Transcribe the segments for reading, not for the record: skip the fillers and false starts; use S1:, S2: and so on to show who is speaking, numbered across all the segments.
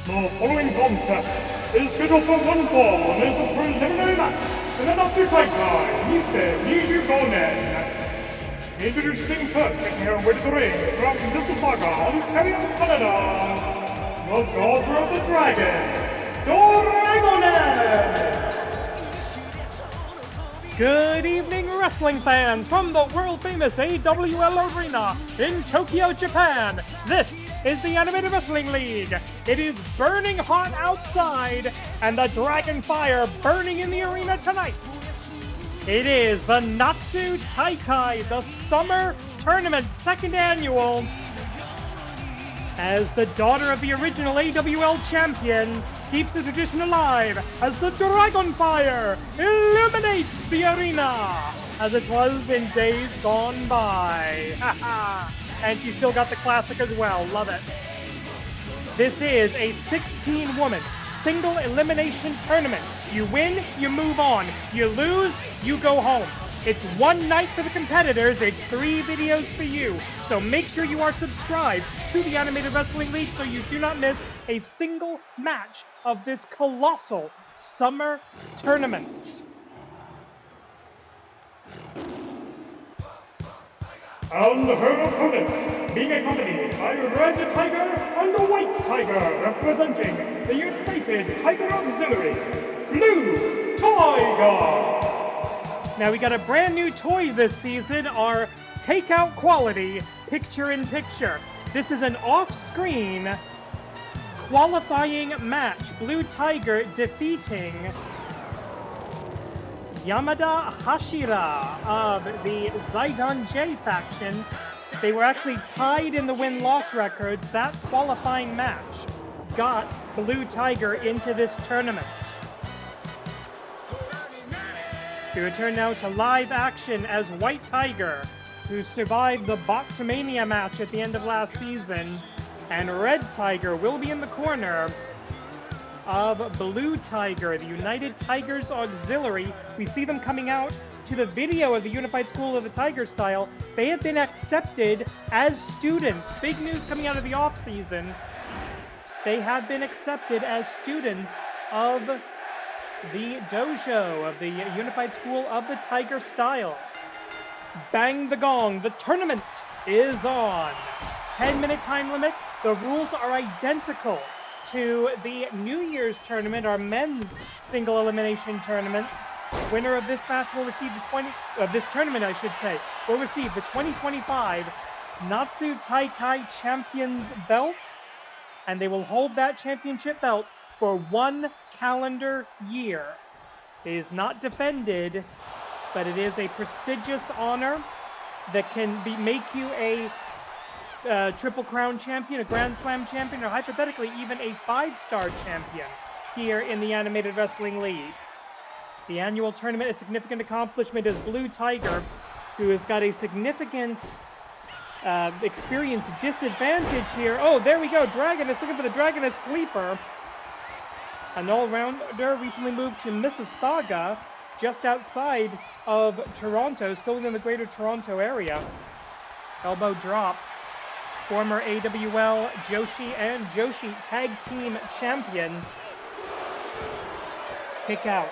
S1: The following contest is scheduled for one fall and is a preliminary match in the Natsu Taikai, Dragoness. Introducing first, making her way to the ring from Mississauga, Ontario, Canada, the daughter of the dragon, Dragoness! Good evening, wrestling fans from the world-famous AWL Arena in Tokyo, Japan. This is the Animated Wrestling League. It is burning hot outside, and the dragon fire burning in the arena tonight. It is the Natsu Taikai, the Summer Tournament, second annual, as the daughter of the original AWL champion keeps the tradition alive as the dragon fire illuminates the arena as it was in days gone by. And she still got the classic as well. Love it. This is a 16-woman single elimination tournament. You win, you move on. You lose, you go home. It's one night for the competitors, it's 3 videos for you. So make sure you are subscribed to the Animated Wrestling League so you do not miss a single match of this colossal summer tournament. And her opponent, being accompanied by Red Tiger and the White Tiger, representing the United Tiger Auxiliary, Blue Tiger. Now we got a brand new toy this season, our takeout quality picture-in-picture. This is an off-screen qualifying match. Blue Tiger defeating Yamada Hashira of the Zaidan J faction. They were actually tied in the win-loss records. That qualifying match got Blue Tiger into this tournament. We return now to live action as White Tiger, who survived the Boxmania match at the end of last season, and Red Tiger will be in the corner of Blue Tiger, the United Tigers Auxiliary. We see them coming out to the video of the Unified School of the Tiger style. They have been accepted as students. Big news coming out of the off-season. They have been accepted as students of the dojo of the Unified School of the Tiger style. Bang the gong. The tournament is on. 10-minute time limit. The rules are identical to the New Year's tournament, our men's single elimination tournament. Winner of this match will receive this tournament, will receive the 2025 Natsu Taikai Champions belt, and they will hold that championship belt for 1 calendar year. It is not defended, but it is a prestigious honor that can make you a Triple Crown champion, a Grand Slam champion, or hypothetically even a 5-star champion here in the Animated Wrestling League. The annual tournament, a significant accomplishment, is Blue Tiger, who has got a significant experience disadvantage here. Oh, there we go, Dragoness, looking for the Dragoness sleeper. An all-rounder recently moved to Mississauga, just outside of Toronto, still within the greater Toronto area. Elbow drop. Former AWL Joshi and Joshi Tag Team Champion. Kick out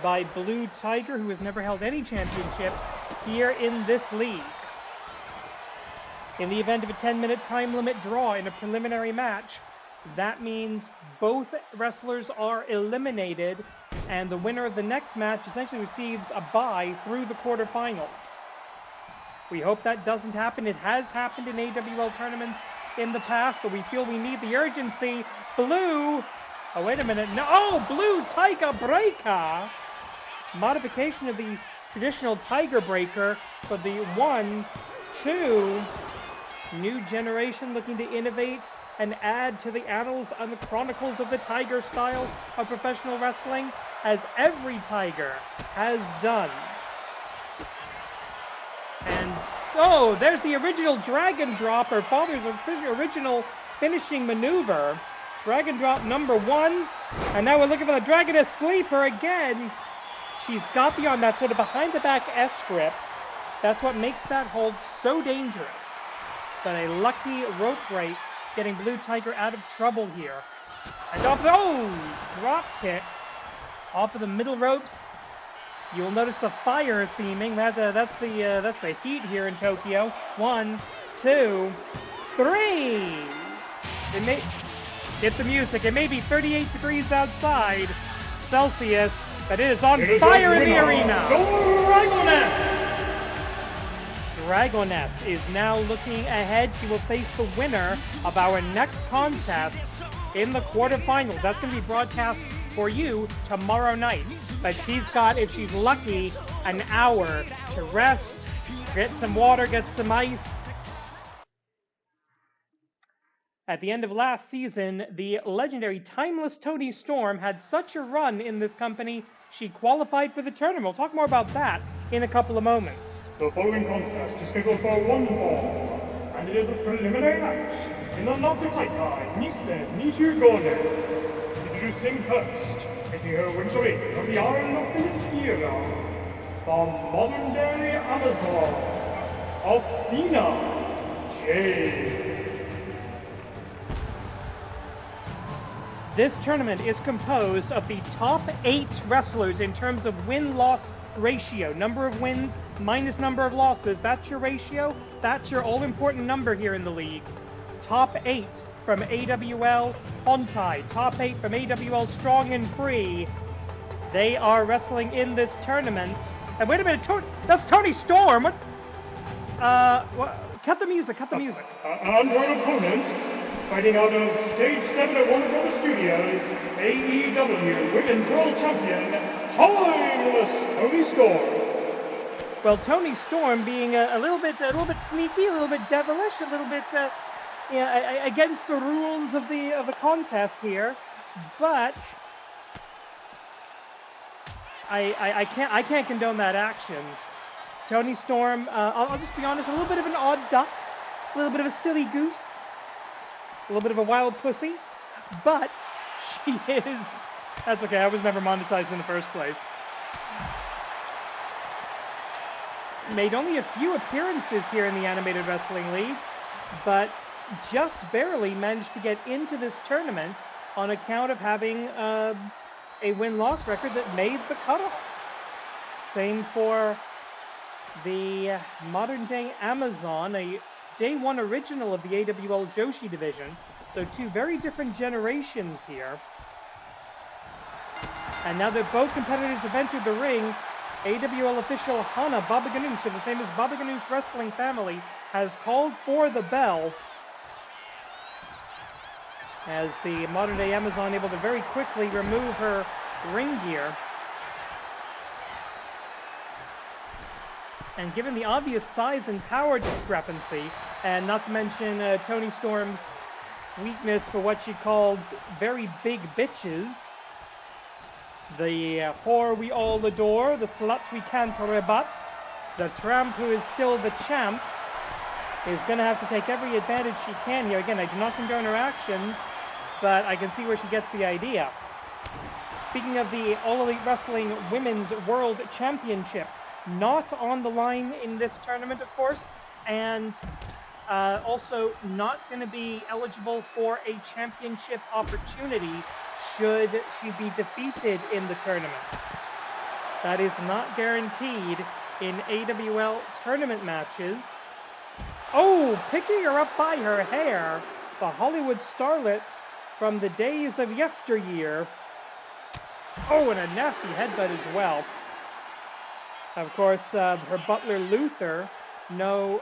S1: by Blue Tiger, who has never held any championships here in this league. In the event of a 10-minute time limit draw in a preliminary match, that means both wrestlers are eliminated, and the winner of the next match essentially receives a bye through the quarterfinals. We hope that doesn't happen. It has happened in AWL tournaments in the past, but we feel we need the urgency. Blue, oh wait a minute, no, oh, Blue Tiger Breaker! Modification of the traditional Tiger Breaker for the 1-2 new generation, looking to innovate and add to the annals and the chronicles of the Tiger style of professional wrestling, as every Tiger has done. And, oh, there's the original Dragon Drop, her father's original finishing maneuver. Dragon Drop number 1, and now we're looking for the Dragoness Sleeper again. She's got beyond that sort of behind-the-back S-grip. That's what makes that hold so dangerous. But a lucky rope break getting Blue Tiger out of trouble here. And off the, drop kick. Off of the middle ropes. You'll notice the fire theming. That's the heat here in Tokyo. 1, 2, 3. Get the music. It may be 38 degrees outside Celsius, but it is on fire in the arena. Dragoness is now looking ahead. She will face the winner of our next contest in the quarterfinals. That's going to be broadcast for you tomorrow night. But she's got, if she's lucky, an hour to rest, get some water, get some ice. At the end of last season, the legendary Timeless Toni Storm had such a run in this company, she qualified for the tournament. We'll talk more about that in a couple of moments.
S2: The following contest is scheduled for one fall, and it is a preliminary match in the Natsu Taikai Dragoness. Introducing first, making her way to the ring from the island of Akira, the modern-day Amazon, Athena J.
S1: This tournament is composed of the top 8 wrestlers in terms of win-loss ratio. Number of wins minus number of losses. That's your ratio. That's your all-important number here in the league. Top 8 from AWL Hontai. Top 8 from AWL Strong and Free. They are wrestling in this tournament. And wait a minute, that's Toni Storm. What? Cut the music.
S2: And her opponent, fighting out of Stage 7 at Warner Brothers Studios, AEW Women's World Champion, Timeless Toni Storm.
S1: Well, Toni Storm being a little bit sneaky, a little bit devilish, a little bit against the rules of the contest here, but I can't condone that action. Toni Storm, I'll just be honest, a little bit of an odd duck, a little bit of a silly goose, a little bit of a wild pussy, but she is. That's okay. I was never monetized in the first place. Made only a few appearances here in the Animated Wrestling League, but just barely managed to get into this tournament on account of having a win-loss record that made the cutoff. Same for the modern-day Amazon, a Day 1 original of the AWL Joshi division, so 2 very different generations here. And now that both competitors have entered the ring, AWL official Hana Baba Ganoush of the famous Baba Ganoush wrestling family has called for the bell, as the modern-day Amazon able to very quickly remove her ring gear. And given the obvious size and power discrepancy, and not to mention Toni Storm's weakness for what she calls very big bitches, the whore we all adore, the slut we can't rebut, the tramp who is still the champ, is going to have to take every advantage she can here. Again, I do not condone her actions, but I can see where she gets the idea. Speaking of the All Elite Wrestling Women's World Championship, not on the line in this tournament, of course, and also not going to be eligible for a championship opportunity should she be defeated in the tournament. That is not guaranteed in AWL tournament matches. Oh, picking her up by her hair, the Hollywood starlet from the days of yesteryear. Oh, and a nasty headbutt as well. Of course, her butler Luther, no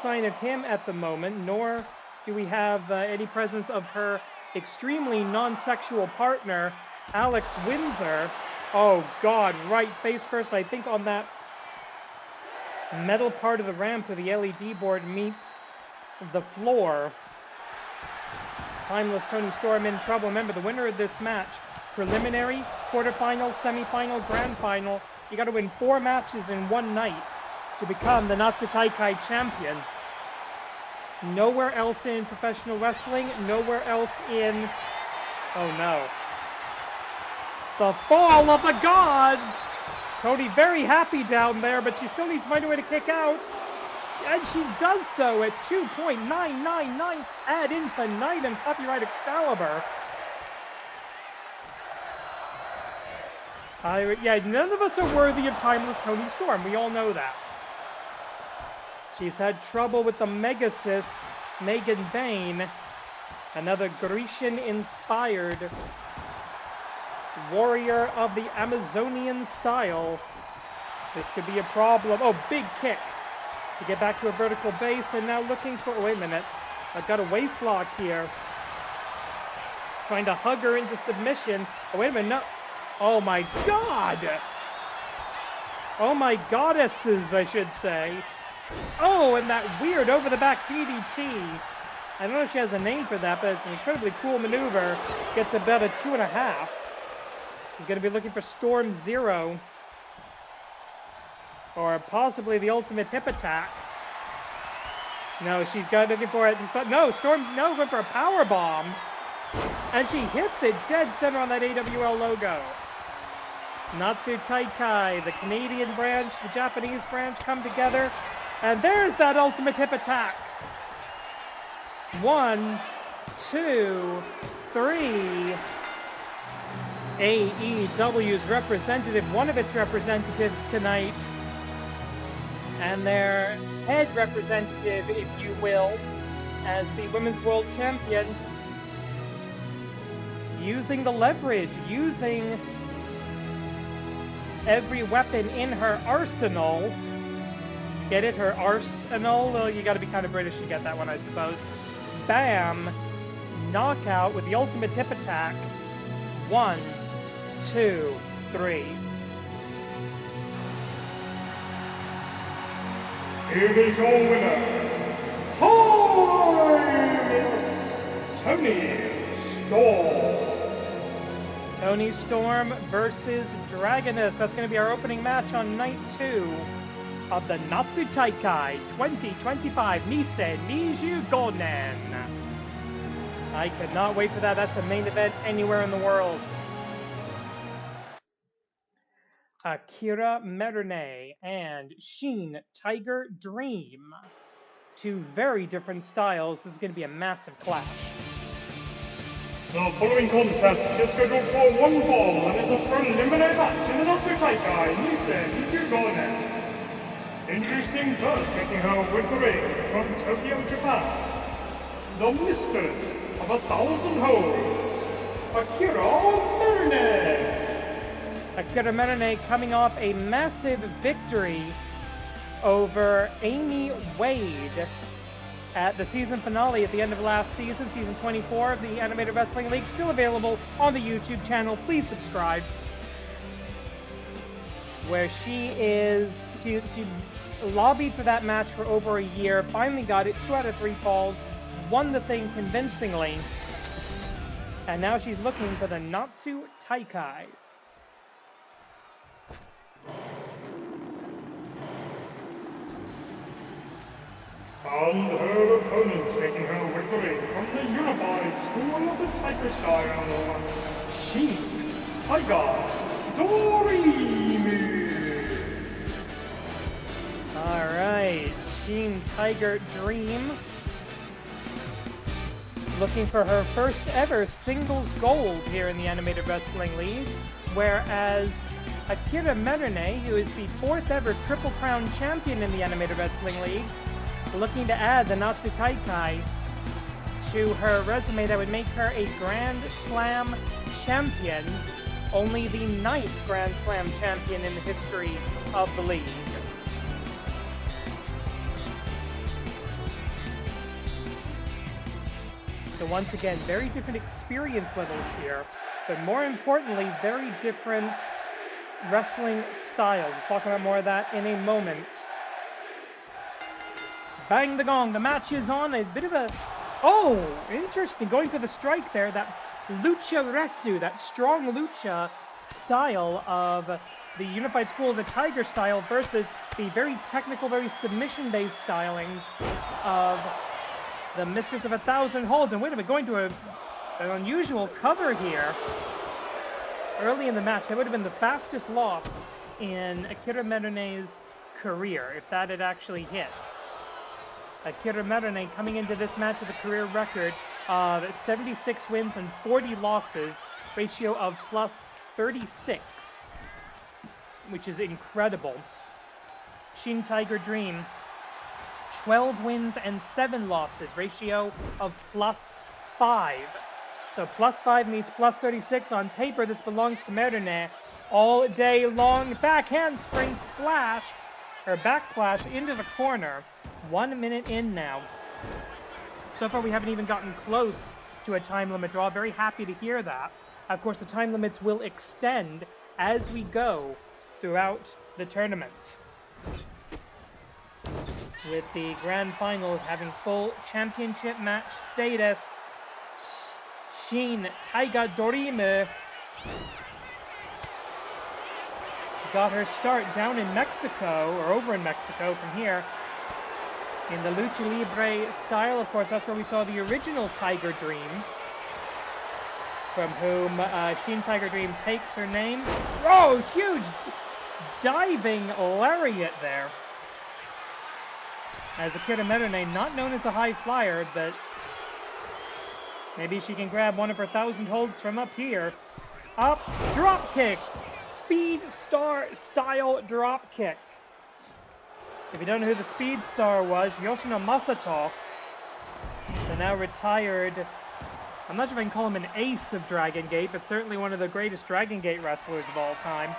S1: sign of him at the moment, nor do we have any presence of her extremely non-sexual partner, Alex Windsor. Oh God, right face first, I think, on that metal part of the ramp where the LED board meets the floor. Timeless Toni Storm in trouble. Remember, the winner of this match, preliminary, quarterfinal, semifinal, grand final, you got to win 4 matches in one night to become the Natsu Taikai champion. Nowhere else in professional wrestling, nowhere else in... Oh no. The fall of the gods! Toni very happy down there, but she still needs to find a way to kick out. And she does so at 2.999 ad infinitum copyright Excalibur. Yeah, none of us are worthy of Timeless Toni Storm. We all know that. She's had trouble with the Megasis, Megan Bane, another Grecian-inspired warrior of the Amazonian style. This could be a problem. Oh, big kick to get back to a vertical base, and now looking for, wait a minute, I've got a waist lock here. Trying to hug her into submission. Oh, wait a minute, no. Oh my god! Oh my goddesses, I should say. Oh, and that weird over-the-back DDT. I don't know if she has a name for that, but it's an incredibly cool maneuver. Gets about a 2.5. She's going to be looking for Storm Zero. Or possibly the ultimate hip attack. No, she's got looking for it. No, going for a power bomb. And she hits it dead center on that AWL logo. Natsu Taikai, the Canadian branch, the Japanese branch come together. And there's that ultimate hip attack. 1, 2, 3. AEW's representative, one of its representatives tonight, and their head representative, if you will, as the Women's World Champion, using the leverage, using every weapon in her arsenal. Get it? Her arsenal? Well, you gotta be kind of British to get that one, I suppose. Bam! Knockout with the ultimate hip attack. 1, 2, 3.
S2: Here is your winner, Toni Storm.
S1: Toni Storm versus Dragoness. That's going to be our opening match on night 2 of the Natsu Taikai 2025 Nisei Niju Gonen. I cannot wait for that. That's the main event anywhere in the world. Akira Merune and Shin Tiger Dream. Two very different styles. This is going to be a massive clash.
S2: The following contest is scheduled for one fall and is a preliminary match in the Natsu Taikai Nisei Niju Gonen. Introducing first, making her way to the ring from Tokyo, Japan, the mistress of 1,000 holds, Akira Merune.
S1: Akira Merune coming off a massive victory over Amy Wade at the season finale at the end of last season, season 24 of the Animated Wrestling League, still available on the YouTube channel. Please subscribe. Where she lobbied for that match for over a year, finally got it, 2 out of 3 falls, won the thing convincingly, and now she's looking for the Natsu Taikai.
S2: And her opponent making her victory from the unified school of the Tiger style, Shin Tiger Dream.
S1: Alright, Shin Tiger Dream looking for her first ever singles gold here in the Animated Wrestling League, whereas Akira Merune, who is the 4th ever Triple Crown champion in the Animated Wrestling League, looking to add the Natsu Taikai to her resume that would make her a Grand Slam champion, only the 9th Grand Slam champion in the history of the league. So once again, very different experience levels here, but more importantly, very different wrestling styles. We'll talk about more of that in a moment. Bang the gong, the match is on. A bit of a, oh, interesting, going for the strike there, that lucha resu, that strong lucha style of the Unified School of the Tiger style versus the very technical, very submission-based stylings of the Mistress of 1,000 Holds. And wait a minute, going to an unusual cover here. Early in the match, that would have been the fastest loss in Akira Merune's career, if that had actually hit. Akira Merune coming into this match with a career record of 76 wins and 40 losses, ratio of +36. which is incredible. Shin Tiger Dream, 12 wins and 7 losses, ratio of +5. So +5 meets +36 on paper. This belongs to Merune all day long. Backhand spring splash, or backsplash into the corner. 1 minute in now. So far we haven't even gotten close to a time limit draw. Very happy to hear that. Of course, the time limits will extend as we go throughout the tournament, with the grand finals having full championship match status. Shin Taiga Dorime got her start down in Mexico, or over in Mexico from here, in the Lucha Libre style. Of course, that's where we saw the original Tiger Dream, from whom Shin Tiger Dream takes her name. Oh, huge diving lariat there. As Akira Merune, not known as a high flyer, but maybe she can grab one of her 1,000 holds from up here. Up, drop kick, Speed Star style drop kick. If you don't know who the Speed Star was, Yoshino Masato, the now retired, I'm not sure if I can call him an ace of Dragon Gate, but certainly one of the greatest Dragon Gate wrestlers of all time.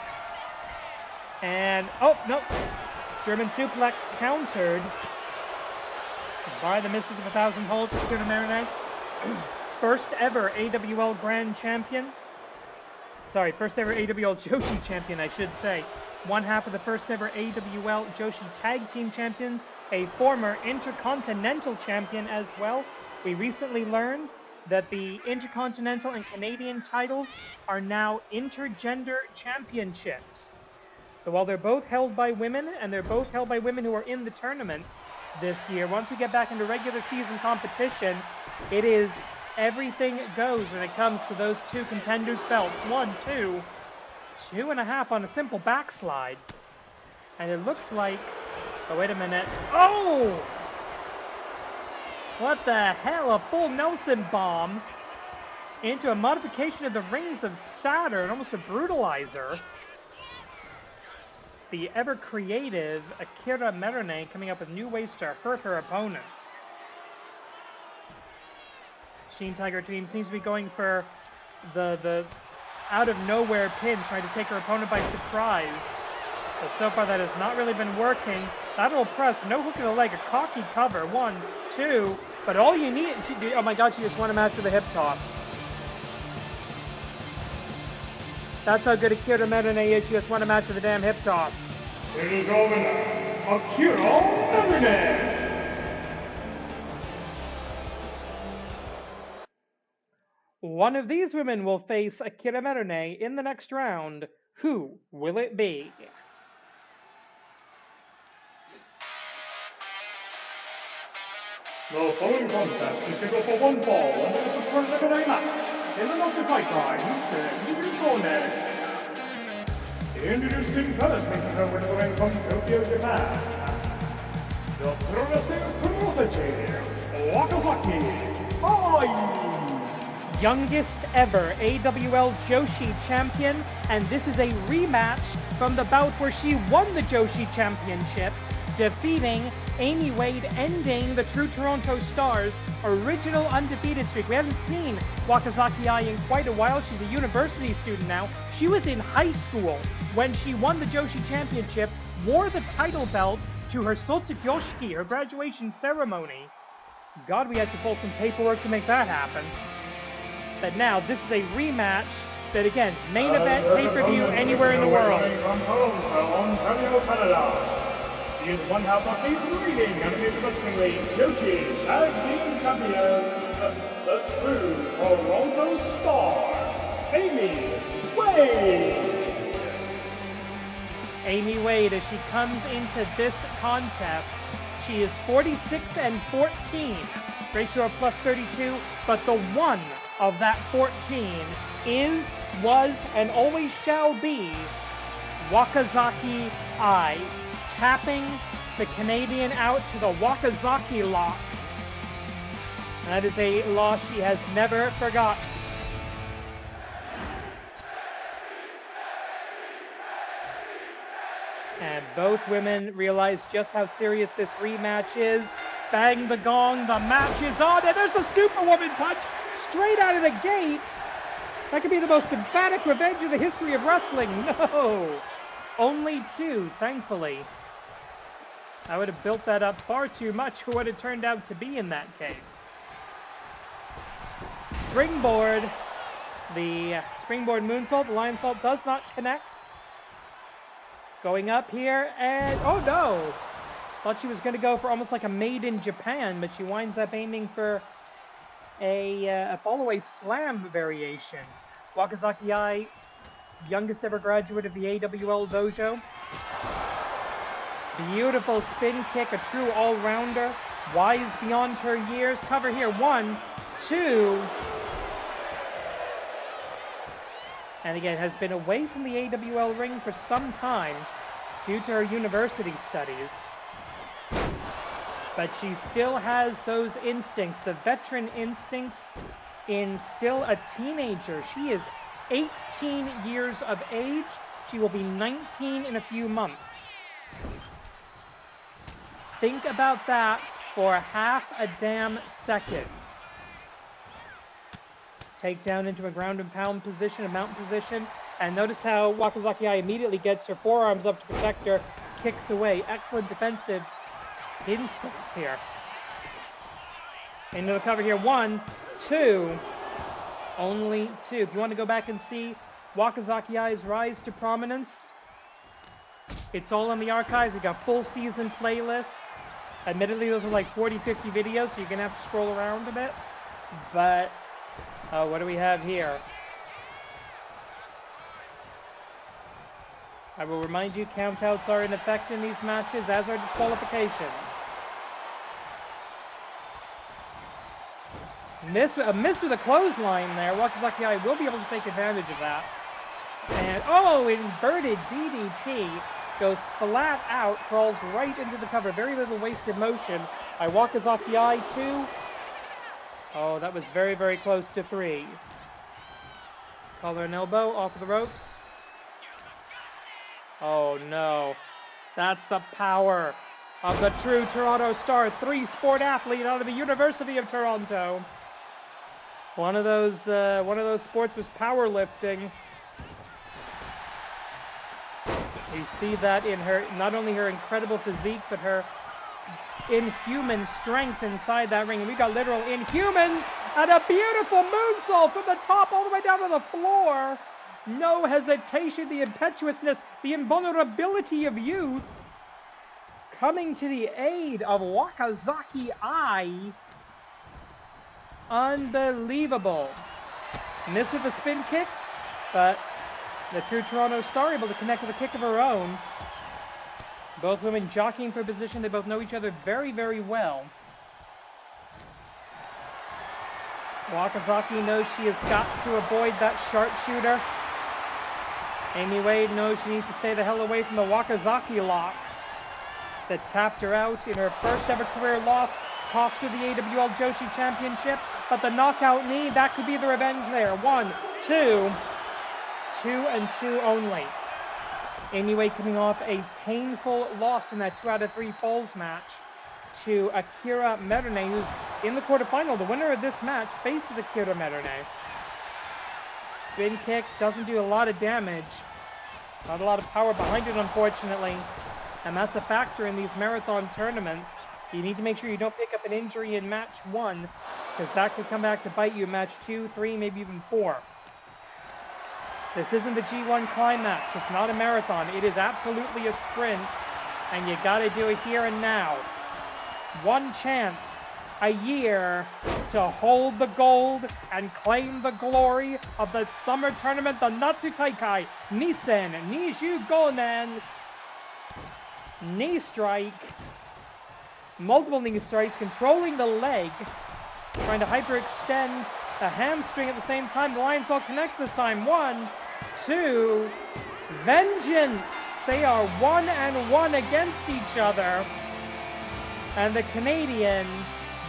S1: And, oh, no, German suplex countered by the misses of 1,000 holds for Akira Merune. First ever AWL Grand Champion. Sorry, first ever AWL Joshi Champion, I should say. One half of the first ever AWL Joshi Tag Team Champions, a former Intercontinental Champion as well. We recently learned that the Intercontinental and Canadian titles are now intergender championships. So while they're both held by women, and they're both held by women who are in the tournament this year, once we get back into regular season competition, it is everything goes when it comes to those two contenders' belts. 1, 2, 2.5 on a simple backslide. And it looks like, oh, wait a minute. Oh! What the hell? A full Nelson bomb into a modification of the Rings of Saturn, almost a brutalizer. The ever-creative Akira Merune coming up with new ways to hurt her opponents. Shin Tiger Dream seems to be going for the out-of-nowhere pin, trying to take her opponent by surprise. But so far that has not really been working. Lateral press, no hook in the leg, a cocky cover. 1, 2, but all you need, oh my god, she just won a match with a hip toss. That's how good Akira Merune is, she just won a match with a damn hip toss.
S2: It is over now, Akira Merune.
S1: One of these women will face Akira Merune in the next round. Who will it be?
S2: The following contest is scheduled for one fall, and it is a preliminary match in the Natsu Taikai, Dragoness. Introducing first, making her way to the ring from Tokyo, Japan, the progressive prodigy, Wakazaki Ai.
S1: Youngest ever AWL Joshi champion, and this is a rematch from the bout where she won the Joshi championship, defeating Amy Wade, ending the True Toronto Stars' original undefeated streak. We haven't seen Wakazaki Ai in quite a while. She's a university student now. She was in high school when she won the Joshi championship, wore the title belt to her Sotsuyoshiki, her graduation ceremony. God, we had to pull some paperwork to make that happen. But now, this is a rematch that, again, main event, pay-per-view, anywhere in the world.
S2: From Toronto, Ontario, Canada. She is one half of the leading Unofficial Wrestling League Joshi Tag Team Champions, the True Toronto Star, Amy Wade.
S1: Amy Wade, as she comes into this contest, she is 46 and 14, ratio of +32, but the one of that 14 is, was, and always shall be Wakazaki Ai, tapping the Canadian out to the Wakazaki lock. That is a loss she has never forgotten. And both women realize just how serious this rematch is. Bang the gong, the match is on, and there's the Superwoman punch straight out of the gate. That could be the most emphatic revenge in the history of wrestling. No! Only 2, thankfully. I would have built that up far too much for what it turned out to be in that case. Springboard. The springboard moonsault, the lionsault does not connect. Going up here, and oh no! Thought she was going to go for almost like a Made in Japan, but she winds up aiming for a fall-away slam variation. Wakazaki Ai, youngest ever graduate of the AWL dojo. Beautiful spin kick, a true all-rounder. Wise beyond her years. Cover here, 1, 2. And again, has been away from the AWL ring for some time due to her university studies. But she still has those instincts, the veteran instincts in still a teenager. She is 18 years of age. She will be 19 in a few months. Think about that for half a damn second. Takedown into a ground and pound position, a mount position. And notice how Wakazaki Ai immediately gets her forearms up to protect her, kicks away. Excellent defensive instincts here. Into the cover here, 1, 2. Only 2. If you want to go back and see Wakazaki Ai's rise to prominence, it's all in the archives. We got full season playlists. Admittedly, those are like 40, 50 videos, so you're going to have to scroll around a bit. But, what do we have here? I will remind you, countouts are in effect in these matches, as are disqualifications. A miss with a clothesline there. Wakazaki Ai will be able to take advantage of that. And, oh, inverted DDT. Goes flat out, crawls right into the cover. Very little wasted motion by Wakazaki Ai, 2. Oh, that was very, very close to 3. Collar and elbow off of the ropes. Oh no. That's the power of the true Toronto Star, 3-sport athlete out of the University of Toronto. One of those sports was powerlifting. You see that in her, not only her incredible physique, but her inhuman strength inside that ring. And we got literal Inhumans and a beautiful moonsault from the top all the way down to the floor. No hesitation, the impetuousness, the invulnerability of youth coming to the aid of Wakazaki Ai. Unbelievable. Miss with the spin kick, but the true Toronto Star able to connect with a kick of her own. Both women jockeying for position. They both know each other very, very well. Wakazaki knows she has got to avoid that sharpshooter. Amy Wade knows she needs to stay the hell away from the Wakazaki lock that tapped her out in her first ever career loss, cost her the AWL Joshi Championship. But the knockout knee, that could be the revenge there. 1, 2. 2 and 2 only. Amy Wade coming off a painful loss in that 2 out of 3 falls match to Akira Merune, who's in the quarterfinal. The winner of this match faces Akira Merune. Spin kick doesn't do a lot of damage. Not a lot of power behind it, unfortunately. And that's a factor in these marathon tournaments. You need to make sure you don't pick up an injury in match 1, because that could come back to bite you in match 2, 3, maybe even 4. This isn't the G1 climax. It's not a marathon. It is absolutely a sprint, and you got to do it here and now. One chance a year to hold the gold and claim the glory of the summer tournament, the Natsu Taikai. Nisen, Niju Gonen. Knee strike. Multiple knee strikes, controlling the leg. Trying to hyperextend the hamstring at the same time. The lionsault connects this time. 1, 2. Vengeance. They are 1 and 1 against each other. And the Canadian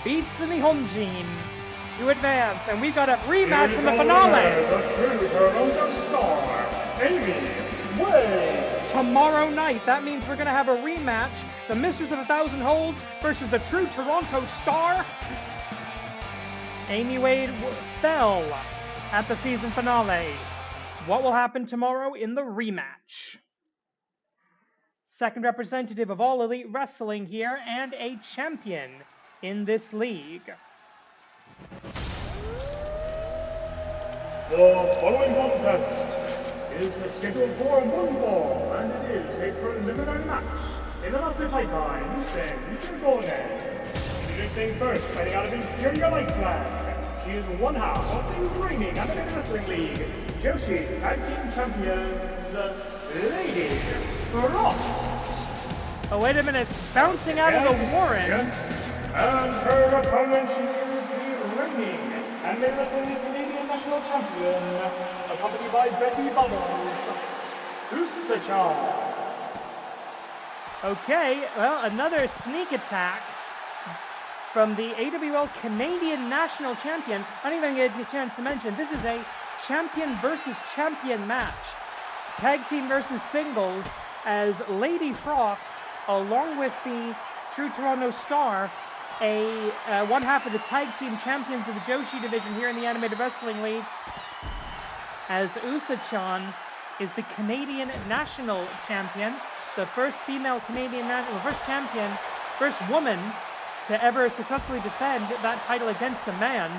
S1: beats the Nihonjin to advance. And we've got a rematch from the finale.
S2: The true Toronto Star, Amy Wade.
S1: tomorrow night. That means we're going to have a rematch. The Mistress of 1,000 Holds versus the true Toronto star. Amy Wade fell at the season finale. What will happen tomorrow in the rematch? Second representative of All Elite Wrestling here and a champion in this league.
S2: The following contest is scheduled for one fall, and it is a preliminary match in the Natsu Taikai, Dragoness. Introducing first, fighting out of Imperial Iceland. She is one half of the reigning Amateur Wrestling League Joshi Tag Team Champions, Lady Frost.
S1: Oh, wait a minute. Bouncing out of the Warren.
S2: And her opponent, she is the reigning and the wrestling Canadian National Champion, accompanied by Betty Bubbles, Usa-chan.
S1: Okay, well, another sneak attack from the AWL Canadian National Champion. I don't even get a chance to mention, this is a champion versus champion match. Tag team versus singles, as Lady Frost, along with the True Toronto Star, one half of the tag team champions of the Joshi division here in the Animated Wrestling League, as Usa-chan is the Canadian National Champion, the first female Canadian national, first champion, first woman to ever successfully defend that title against a man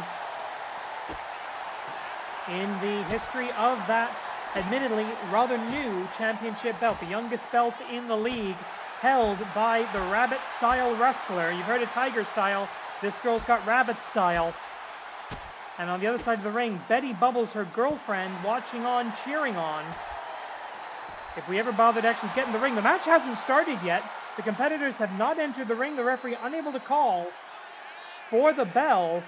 S1: in the history of that admittedly rather new championship belt, the youngest belt in the league, held by the rabbit style wrestler. You've heard of tiger style, this girl's got rabbit style. And on the other side of the ring, Betty Bubbles, her girlfriend, watching on, cheering on. If we ever bother to actually get in the ring, the match hasn't started yet. The competitors have not entered the ring, the referee unable to call for the bell,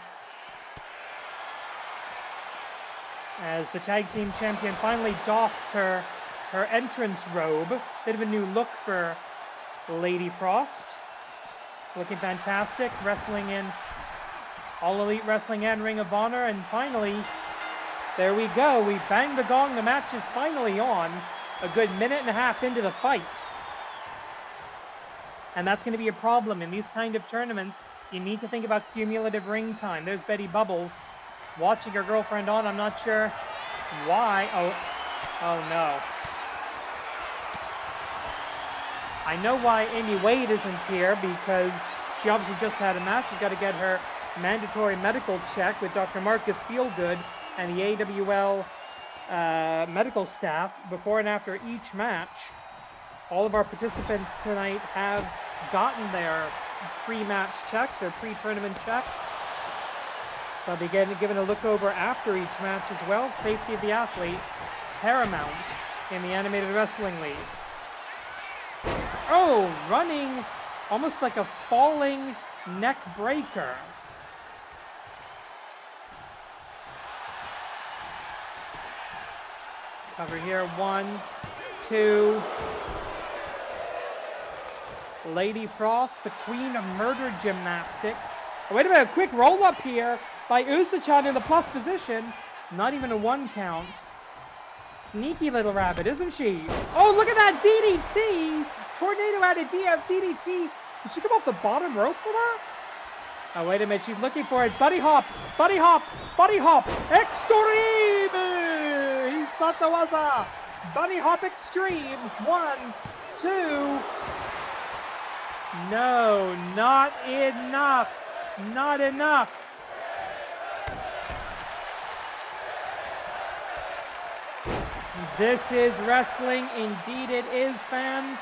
S1: as the tag team champion finally doffed her entrance robe. Bit of a new look for Lady Frost. Looking fantastic, wrestling in All Elite Wrestling and Ring of Honor. And finally, there we go. We banged the gong. The match is finally on. A good minute and a half into the fight. And that's going to be a problem in these kind of tournaments. You need to think about cumulative ring time. There's Betty Bubbles watching her girlfriend on. I'm not sure why. Oh no. I know why Amy Wade isn't here, because she obviously just had a match. She's got to get her mandatory medical check with Dr. Marcus Feelgood and the AWL medical staff before and after each match. All of our participants tonight have gotten their pre-match checks, their pre-tournament checks. They'll be given a look over after each match as well. Safety of the athlete, paramount in the Animated Wrestling League. Oh, running almost like a falling neck breaker. Cover here, 1, 2. Lady Frost, the queen of murder gymnastics. Oh, wait a minute, a quick roll up here by Usa-chan in the plus position. Not even a 1 count. Sneaky little rabbit, isn't she? Oh, look at that DDT! Tornado out of DDT. Did she come off the bottom rope for that? Oh, wait a minute, she's looking for it. Buddy hop, buddy hop, buddy hop. Extreme! Hisatawaza. Bunny hop extreme. 1, 2. No, not enough. Not enough. This is wrestling. Indeed it is, fans.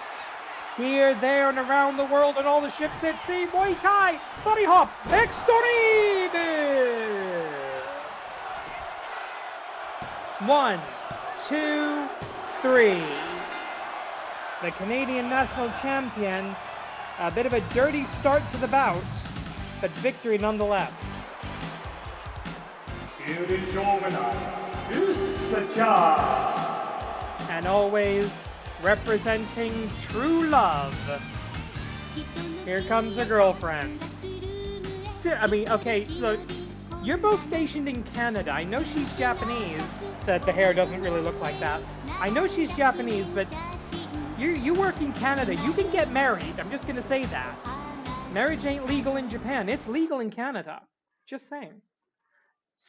S1: Here, there, and around the world, and all the ships at sea. Muay Thai, buddy hop, extreme! 1, 2, 3. The Canadian National Champion. A bit of a dirty start to the bout, but victory nonetheless.
S2: Here is your winner, Usa-chan.
S1: And always representing true love. Here comes her girlfriend. I mean, okay, so you're both stationed in Canada. I know she's Japanese, that the hair doesn't really look like that. I know she's Japanese, but You work in Canada, you can get married. I'm just gonna say that. Marriage ain't legal in Japan, it's legal in Canada. Just saying.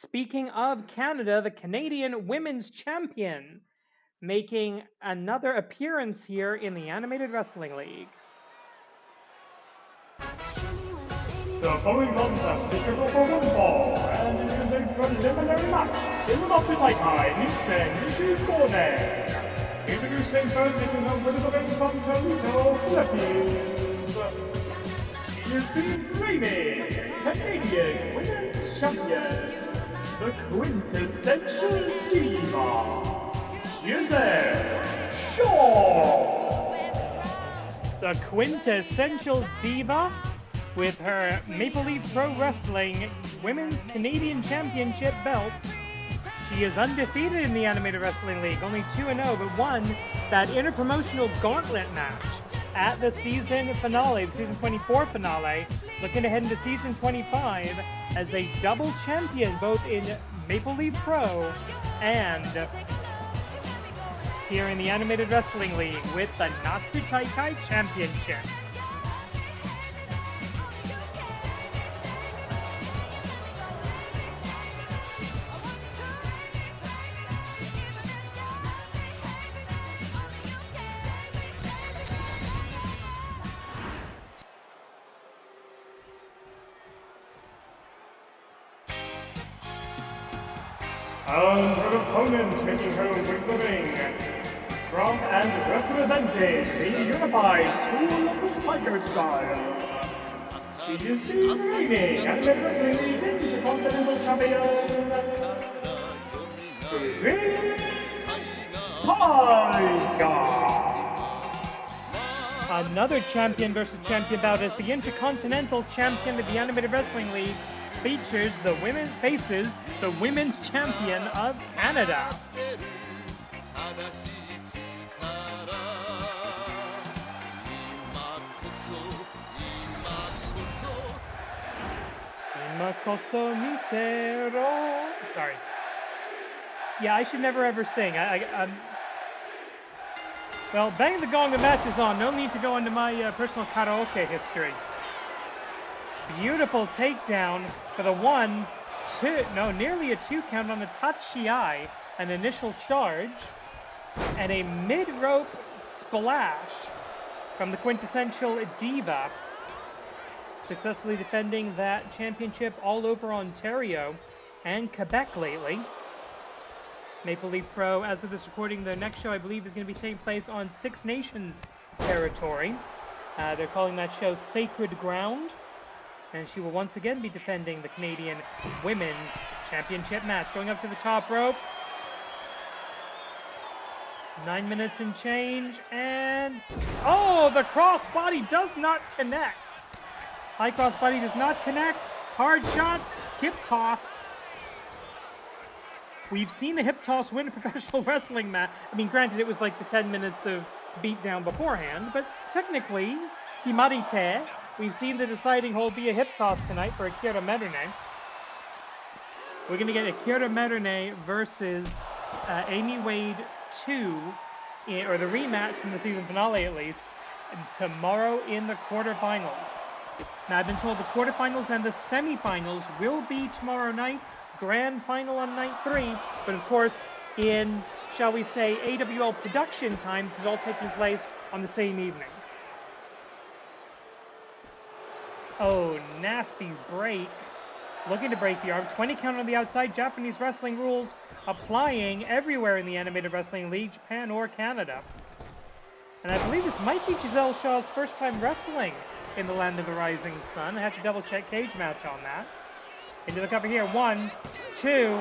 S1: Speaking of Canada, the Canadian Women's Champion making another appearance here in the Animated Wrestling League.
S2: The following contest is scheduled for one fall, and it is a preliminary match in the Natsu Taikai Toni. Introducing first, taking home with the ring from Toronto, Philippines. She is the reigning Canadian Women's Champion, the quintessential diva, Gisele. The quintessential diva with her Maple Leaf Pro Wrestling Women's Canadian Championship belt. She is undefeated in the Animated Wrestling League, only 2-0, but won that interpromotional gauntlet match at the season finale, the season 24 finale, looking ahead into season 25 as a double champion both in Maple Leaf Pro and here in the Animated Wrestling League with the Natsu Taikai Championship. And her opponent taking home with the ring, from and representing the unified School of the Tiger style, she is the reigning Animated Wrestling League Intercontinental Champion, Taikai.
S1: Another champion versus champion bout as the Intercontinental Champion of the Animated Wrestling League features the women's champion of Canada. Sorry. Yeah, I should never ever sing. Well, Bang the Gong, the match is on. No need to go into my personal karaoke history. Beautiful takedown for the nearly a 2 count on the Wakazaki Ai, an initial charge, and a mid-rope splash from the quintessential diva, successfully defending that championship all over Ontario and Quebec lately. Maple Leaf Pro, as of this recording, their next show I believe is going to be taking place on Six Nations territory. They're calling that show Sacred Ground. And she will once again be defending the Canadian Women's Championship match. Going up to the top rope. 9 minutes and change. And... oh, the crossbody does not connect. High crossbody does not connect. Hard shot. Hip toss. We've seen the hip toss win a professional wrestling match. I mean, granted, it was like the 10 minutes of beatdown beforehand. But technically, Himarite... we've seen the deciding hold be a hip toss tonight for Akira Merune. We're going to get Akira Merune versus Amy Wade 2, or the rematch from the season finale at least, tomorrow in the quarterfinals. Now, I've been told the quarterfinals and the semifinals will be tomorrow night, grand final on night 3, but of course, in, shall we say, AWL production time, this is all taking place on the same evening. Oh, nasty break. Looking to break the arm. 20 count on the outside. Japanese wrestling rules applying everywhere in the Animated Wrestling League, Japan or Canada. And I believe this might be Gisele Shaw's first time wrestling in the Land of the Rising Sun. I have to double check cage match on that. Into the cover here. 1, 2.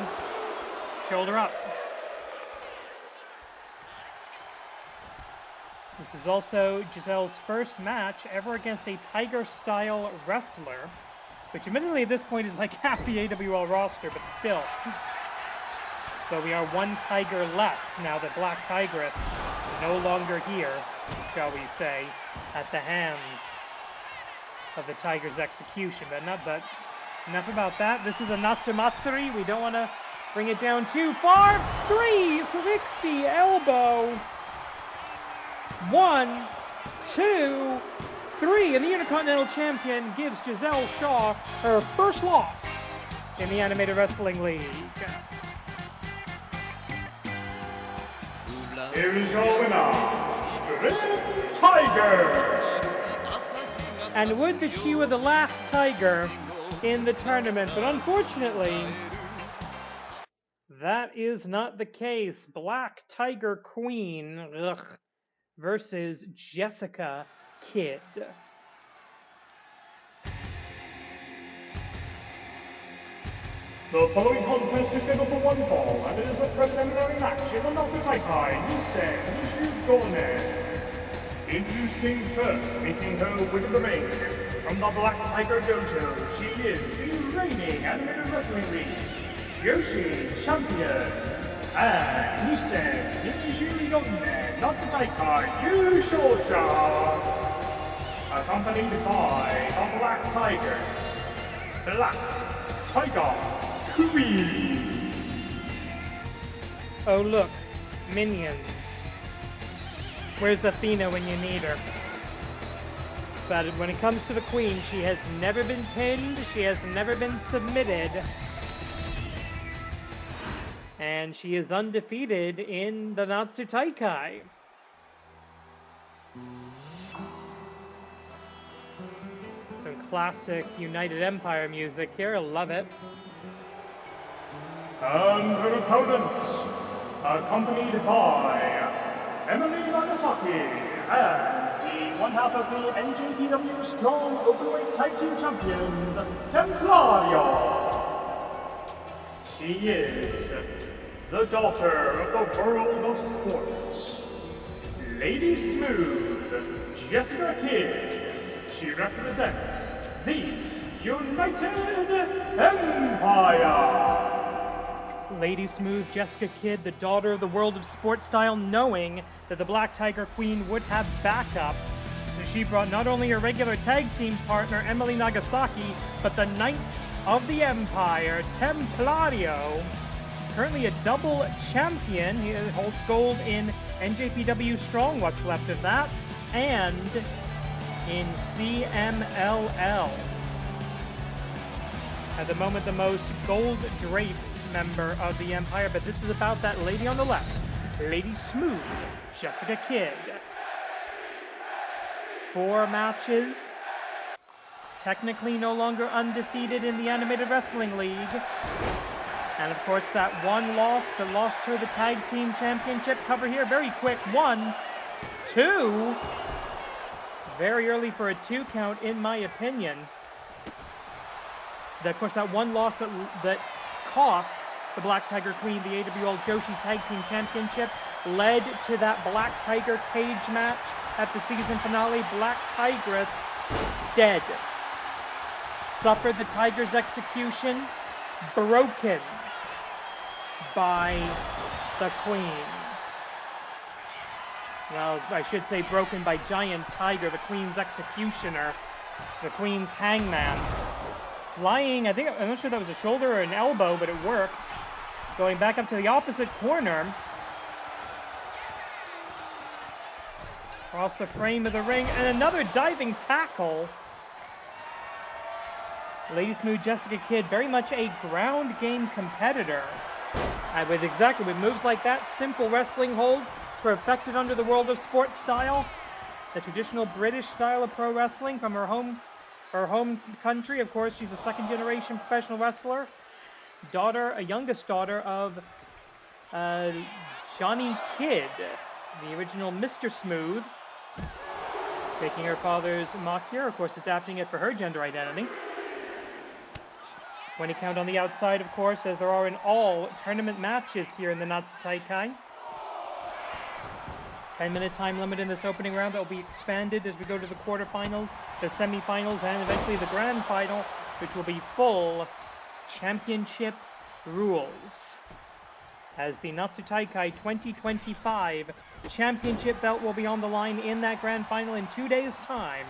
S1: Shoulder up. This is also Gisele's first match ever against a Tiger-style wrestler, which admittedly at this point is like half the AWL roster, but still. So we are one Tiger less now that Black Tigress no longer here, shall we say, at the hands of the Tiger's execution. But enough about that. This is a Natsumatsuri. We don't want to bring it down too far. 360 elbow. 1, 2, 3, and the Intercontinental Champion gives Gisele Shaw her first loss in the Animated Wrestling League.
S2: Here is your winner, Red Tiger!
S1: And would that she were the last Tiger in the tournament, but unfortunately, that is not the case. Black Tiger Queen versus Jessica Kid.
S2: The following contest is scheduled for one fall, and it is a preliminary match in the Natsu Taikai Dragoness. Introducing first, making her way to the ring, from the Black Tiger Dojo, she is the reigning Animated Wrestling League Yoshi Champion, and Natsu Taikai Yushousha, accompanied by the Black Tiger, Black Tiger Queen.
S1: Oh look, minions. Where's Athena when you need her? But when it comes to the Queen, she has never been pinned, she has never been submitted, and she is undefeated in the Natsu Taikai. Some classic United Empire music here, I love it.
S2: And her opponent, accompanied by Emily Nagasaki and the one half of the NJPW Strong Openweight Tag Team Champions, Templario. She is the daughter of the world of sports, Lady Smooth, Jessica Kid. She represents the United Empire.
S1: Lady Smooth, Jessica Kid, the daughter of the world of sports style, knowing that the Black Tiger Queen would have backup. So she brought not only her regular tag team partner, Emily Nagasaki, but the Knight of the Empire, Templario. Currently a double champion. He holds gold in NJPW Strong, what's left of that, and in CMLL. At the moment, the most gold-draped member of the Empire, but this is about that lady on the left, Lady Smooth, Jessica Kid. 4 matches, technically no longer undefeated in the Animated Wrestling League, and of course that one loss that lost her the Tag Team Championship. Cover here, very quick, 1, 2, very early for a 2 count in my opinion. Of course that one loss that cost the Black Tiger Queen the AWL Joshi Tag Team Championship led to that Black Tiger cage match at the season finale. Black Tigress dead. Suffered the Tiger's execution, broken by the Queen. Well, I should say broken by Giant Tiger, the Queen's executioner, the Queen's hangman. Flying, I'm not sure that was a shoulder or an elbow, but it worked. Going back up to the opposite corner. Across the frame of the ring, and another diving tackle. Lady Smooth Jessica Kid, very much a ground game competitor. With moves like that, simple wrestling holds, perfected under the world of sports style. The traditional British style of pro wrestling from her home country. Of course, she's a second-generation professional wrestler. A youngest daughter of Johnny Kidd, the original Mr. Smooth, taking her father's mock here, of course, adapting it for her gender identity. 20 count on the outside, of course, as there are in all tournament matches here in the Natsu Taikai. 10-minute time limit in this opening round that will be expanded as we go to the quarterfinals, the semifinals, and eventually the grand final, which will be full championship rules. As the Natsu Taikai 2025 championship belt will be on the line in that grand final in 2 days' time.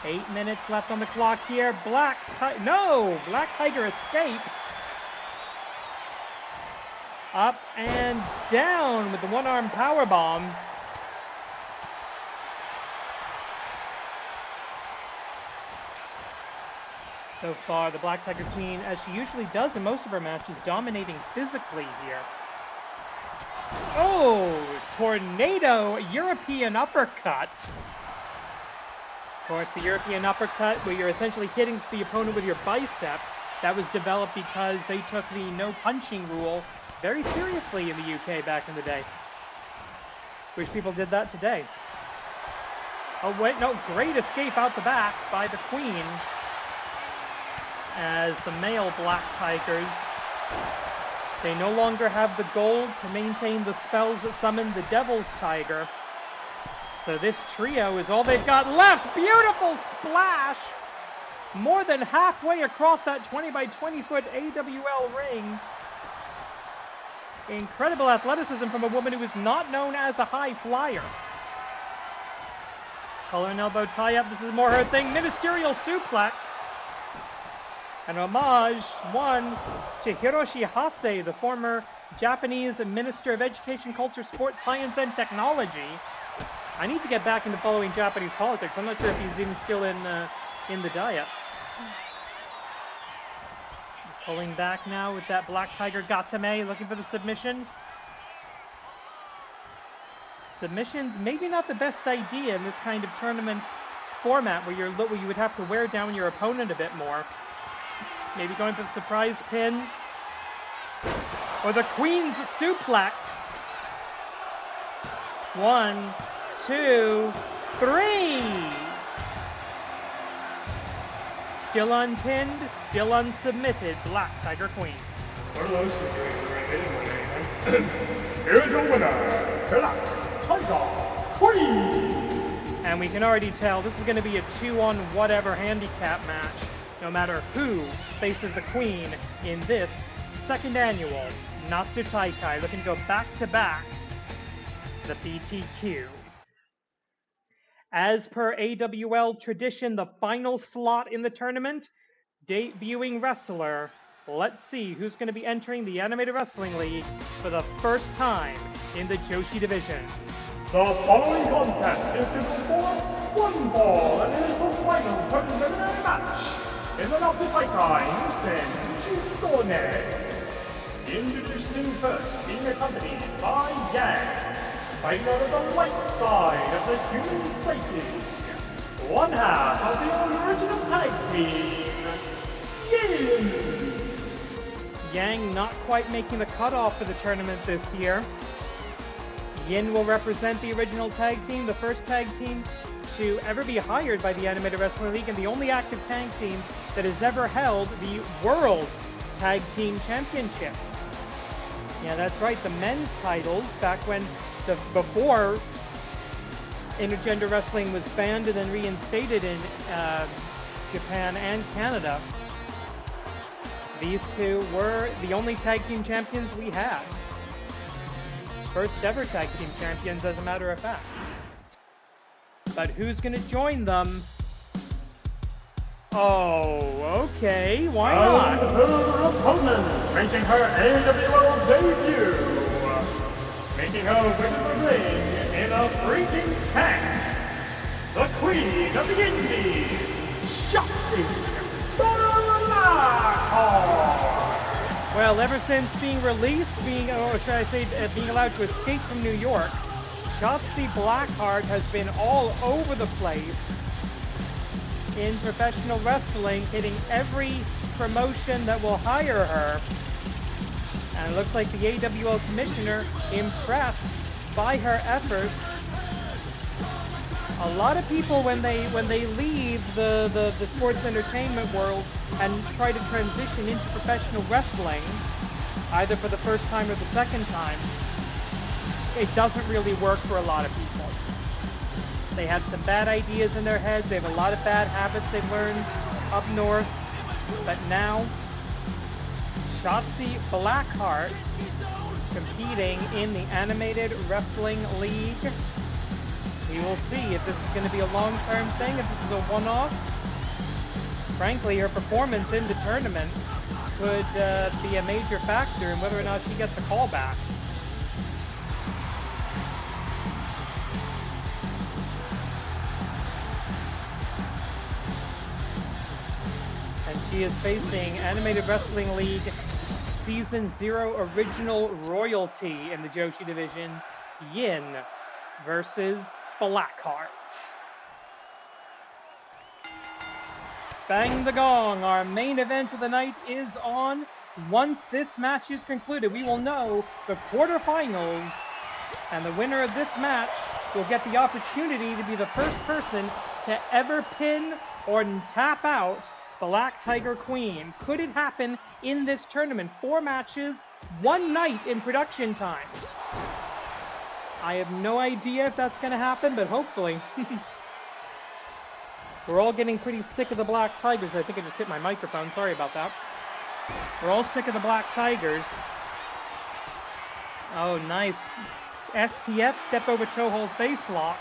S1: 8 minutes left on the clock here. Black Tiger escape. Up and down with the one-arm powerbomb. so far. The Black Tiger Queen, as she usually does in most of her matches, dominating physically here. Oh, tornado European uppercut. Of course, the European uppercut, where you're essentially hitting the opponent with your bicep, that was developed because they took the no punching rule very seriously in the UK back in the day. Wish people did that today. Oh wait, no, great escape out the back by the Queen, as the male Black Tigers, they no longer have the gold to maintain the spells that summon the Devil's Tiger. So this trio is all they've got left. Beautiful splash! More than halfway across that 20 by 20 foot AWL ring. Incredible athleticism from a woman who is not known as a high flyer. Collar and elbow tie-up, this is more her thing. Ministerial suplex. An homage, one, to Hiroshi Hase, the former Japanese Minister of Education, Culture, Sport, Science, and Technology. I need to get back into following Japanese politics. I'm not sure if he's even still in the diet. Pulling back now with that Black Tiger Gatame, looking for the submission. Submissions, maybe not the best idea in this kind of tournament format where you would have to wear down your opponent a bit more. Maybe going for the surprise pin. Or the Queen's suplex. 1, 2, 3. Still unpinned, still unsubmitted, Black Tiger Queen.
S2: For those who drink here's your winner, Black Tiger Queen!
S1: And we can already tell this is going to be a 2-on-whatever handicap match, no matter who faces the Queen in this second annual Natsu Taikai, looking to go back-to-back the BTQ. As per AWL tradition, the final slot in the tournament, debuting wrestler. Let's see who's going to be entering the Animated Wrestling League for the first time in the Joshi division.
S2: The following contest is scheduled for one fall, and it is the final preliminary match in the Natsu Taikai Gisele. Introducing first, being accompanied by Yang. Fighting out of the right side of the human psyche, one half of the original tag team, Yin!
S1: Yang not quite making the cutoff for the tournament this year. Yin will represent the original tag team, the first tag team to ever be hired by the Animated Wrestling League, and the only active tag team that has ever held the World Tag Team Championship. Yeah, that's right, the men's titles, back when before intergender wrestling was banned and then reinstated in Japan and Canada, these two were the only tag team champions we had. First ever tag team champions, as a matter of fact. But who's going to join them? Oh, okay, why not?
S2: And her opponent, making her AWL debut. Making her way to the ring in a freaking tank, the Queen of the Indies, Shakti Blackheart.
S1: Well, ever since being released, being allowed to escape from New York, Shakti Blackheart has been all over the place in professional wrestling, hitting every promotion that will hire her. And it looks like the AWL commissioner impressed by her efforts. A lot of people, when they leave the sports entertainment world and try to transition into professional wrestling, either for the first time or the second time, it doesn't really work for a lot of people. They have some bad ideas in their heads. They have a lot of bad habits they've learned up north. But now, Shotzi Blackheart competing in the Animated Wrestling League. We will see if this is going to be a long-term thing, if this is a one-off. Frankly, her performance in the tournament could be a major factor in whether or not she gets a call back. She is facing Animated Wrestling League Season 0 Original Royalty in the Joshi division, Yin versus Blackheart. Bang the gong, our main event of the night is on. Once this match is concluded, we will know the quarterfinals, and the winner of this match will get the opportunity to be the first person to ever pin or tap out Black Tiger Queen. Could it happen in this tournament? 4 matches, 1 night in production time. I have no idea if that's going to happen, but hopefully. We're all getting pretty sick of the Black Tigers. I think I just hit my microphone. Sorry about that. We're all sick of the Black Tigers. Oh, nice. STF, step over toe hold face lock.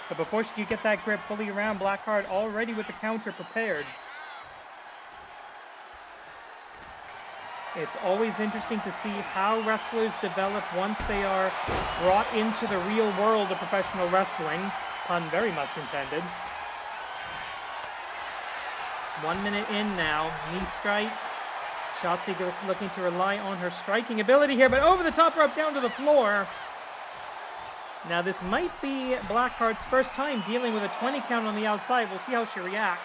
S1: But before she could get that grip fully around, Blackheart already with the counter prepared. It's always interesting to see how wrestlers develop once they are brought into the real world of professional wrestling. Pun very much intended. 1 minute in now. Knee strike. Shotzi looking to rely on her striking ability here, but over the top rope down to the floor. Now this might be Blackheart's first time dealing with a 20 count on the outside. We'll see how she reacts.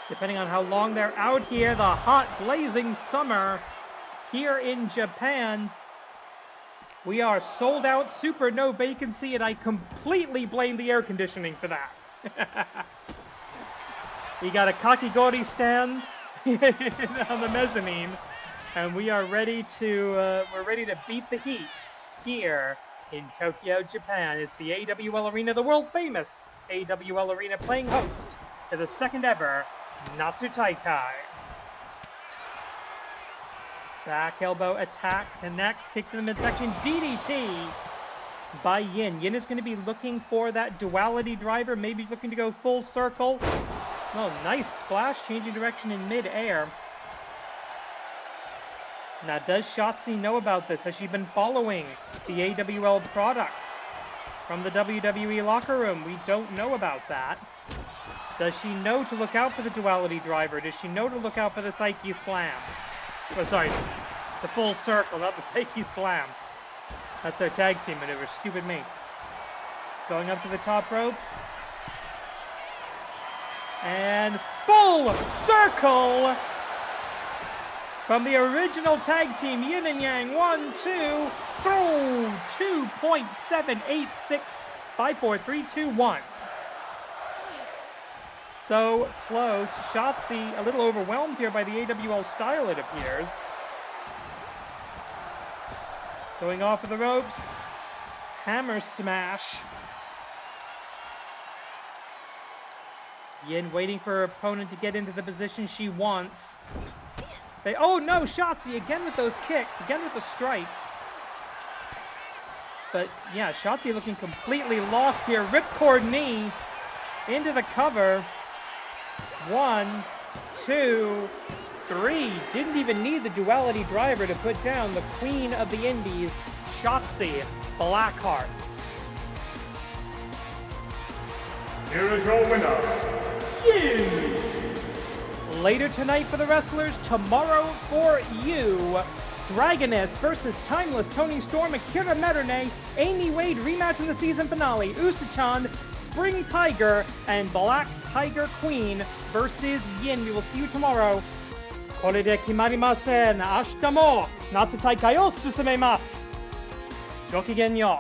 S1: Depending on how long they're out here, the hot blazing summer here in Japan. We are sold out, super no vacancy, and I completely blame the air conditioning for that. We got a kakigori stand on the mezzanine, and we are ready to beat the heat here in Tokyo, Japan. It's the AWL Arena, the world famous AWL Arena, playing host to the second ever Natsu Taikai. Back elbow attack, connects, kick to the midsection, DDT by Yin. Yin is going to be looking for that duality driver, maybe looking to go full circle. Oh, nice splash, changing direction in mid-air. Now, does Shotzi know about this? Has she been following the AWL product from the WWE locker room? We don't know about that. Does she know to look out for the duality driver? Does she know to look out for the Psyche Slam? Oh, sorry, the full circle, not the Psyche Slam. That's their tag team maneuver, stupid me. Going up to the top rope. And full circle from the original tag team, Yin and Yang. 1, 2, throw 2.786, 5, 4, 3, 2, 1. So close. Shotzi a little overwhelmed here by the AWL style, it appears. Going off of the ropes. Hammer smash. Yin waiting for her opponent to get into the position she wants. Oh no, Shotzi again with those kicks, again with the strikes. But yeah, Shotzi looking completely lost here. Ripcord knee into the cover. 1, 2, 3. Didn't even need the duality driver to put down the queen of the indies, Shotzi Blackheart.
S2: Here is your winner, Yin!
S1: Later tonight for the wrestlers, tomorrow for you, Dragoness versus Timeless Toni Storm, Akira Merune, Amy Wade rematch in the season finale, Usa-chan, Spring Tiger, and Black Tiger Queen versus Yin. We will see you tomorrow. これで決まりません。明日も夏大会を進めます。ごきげんよう。